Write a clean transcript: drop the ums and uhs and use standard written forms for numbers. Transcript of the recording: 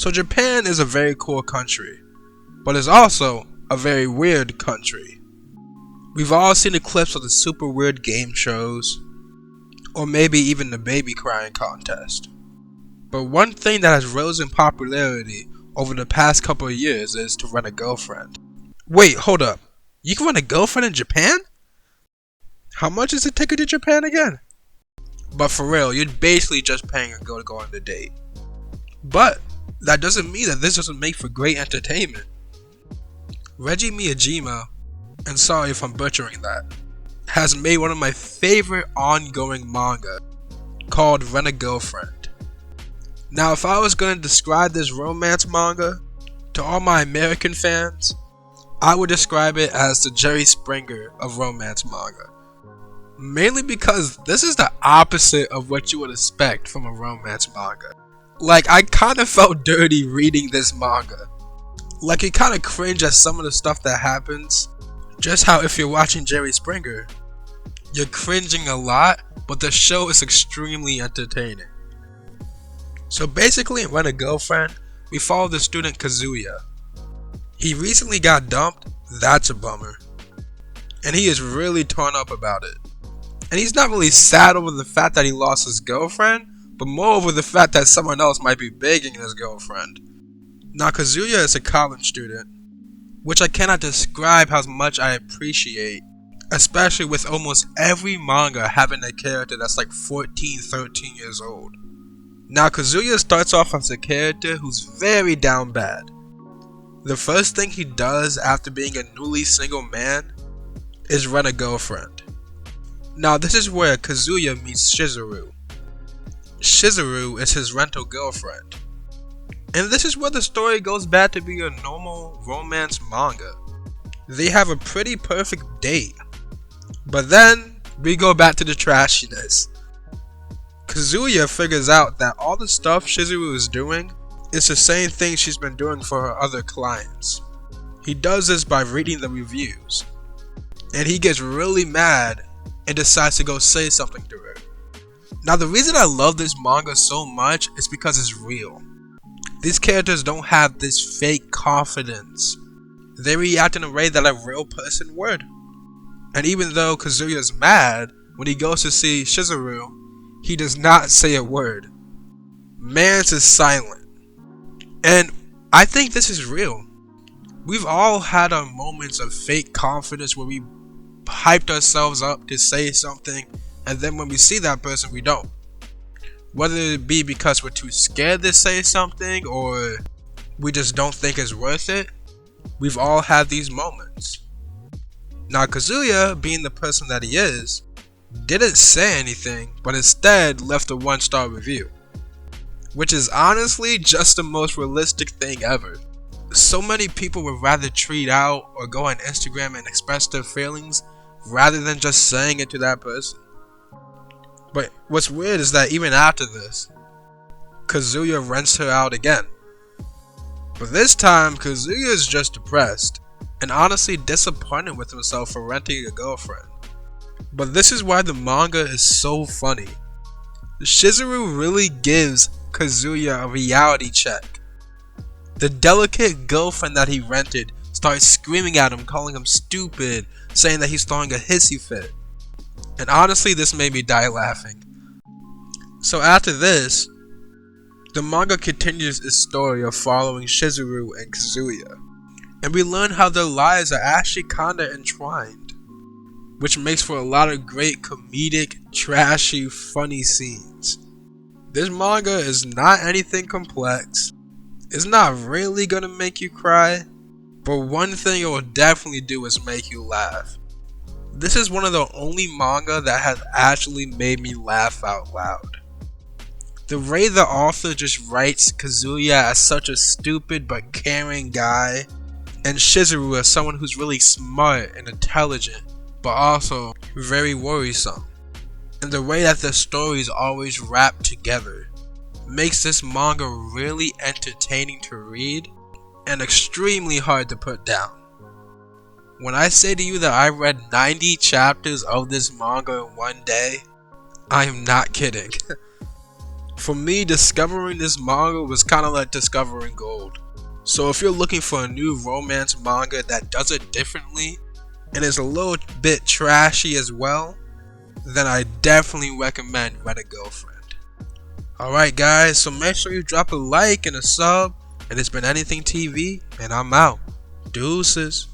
So Japan is a very cool country, but it's also a very weird country. We've all seen the clips of the super weird game shows, or maybe even the baby crying contest. But one thing that has risen in popularity over the past couple of years is to rent a girlfriend. Wait, hold up. You can rent a girlfriend in Japan? How much is a ticket to Japan again? But for real, you're basically just paying a girl to go on a date. But that doesn't mean that this doesn't make for great entertainment. Reggie Miyajima, and sorry if I'm butchering that, has made one of my favorite ongoing manga called Rent a Girlfriend. Now, if I was going to describe this romance manga to all my American fans, I would describe it as the Jerry Springer of romance manga. Mainly because this is the opposite of what you would expect from a romance manga. Like, I kind of felt dirty reading this manga. Like, you kind of cringe at some of the stuff that happens. Just how if you're watching Jerry Springer, you're cringing a lot, but the show is extremely entertaining. So basically in Rent a Girlfriend, we follow the student Kazuya. He recently got dumped, that's a bummer. And he is really torn up about it. And he's not really sad over the fact that he lost his girlfriend, but more over the fact that someone else might be begging his girlfriend. Now Kazuya is a college student, which I cannot describe how much I appreciate, especially with almost every manga having a character that's like 14, 13 years old. Now Kazuya starts off as a character who's very down bad. The first thing he does after being a newly single man is rent a girlfriend. Now this is where Kazuya meets Shizuru. Shizuru is his rental girlfriend. And this is where the story goes back to be a normal romance manga. They have a pretty perfect date. But then, we go back to the trashiness. Kazuya figures out that all the stuff Shizuru is doing is the same thing she's been doing for her other clients. He does this by reading the reviews. And he gets really mad and decides to go say something to her. Now the reason I love this manga so much is because it's real. These characters don't have this fake confidence. They react in a way that a real person would. And even though Kazuya's mad, when he goes to see Shizuru, he does not say a word. Mans is silent. And I think this is real. We've all had our moments of fake confidence where we hyped ourselves up to say something, and then when we see that person, we don't. Whether it be because we're too scared to say something, or we just don't think it's worth it, we've all had these moments. Now Kazuya, being the person that he is, didn't say anything, but instead left a 1-star review. Which is honestly just the most realistic thing ever. So many people would rather tweet out or go on Instagram and express their feelings rather than just saying it to that person. But what's weird is that even after this, Kazuya rents her out again. But this time, Kazuya is just depressed and honestly disappointed with himself for renting a girlfriend. But this is why the manga is so funny. Shizuru really gives Kazuya a reality check. The delicate girlfriend that he rented starts screaming at him, calling him stupid, saying that he's throwing a hissy fit. And honestly, this made me die laughing. So after this, the manga continues its story of following Shizuru and Kazuya. And we learn how their lives are actually kinda entwined, which makes for a lot of great comedic, trashy, funny scenes. This manga is not anything complex. It's not really gonna make you cry, but one thing it will definitely do is make you laugh. This is one of the only manga that has actually made me laugh out loud. The way the author just writes Kazuya as such a stupid but caring guy, and Shizuru as someone who's really smart and intelligent, but also very worrisome. And the way that the stories always wrap together makes this manga really entertaining to read and extremely hard to put down. When I say to you that I read 90 chapters of this manga in one day, I am not kidding. For me, discovering this manga was kind of like discovering gold. So if you're looking for a new romance manga that does it differently and is a little bit trashy as well, then I definitely recommend Red a Girlfriend. Alright guys, so make sure you drop a like and a sub, and it's been Anything TV, and I'm out. Deuces.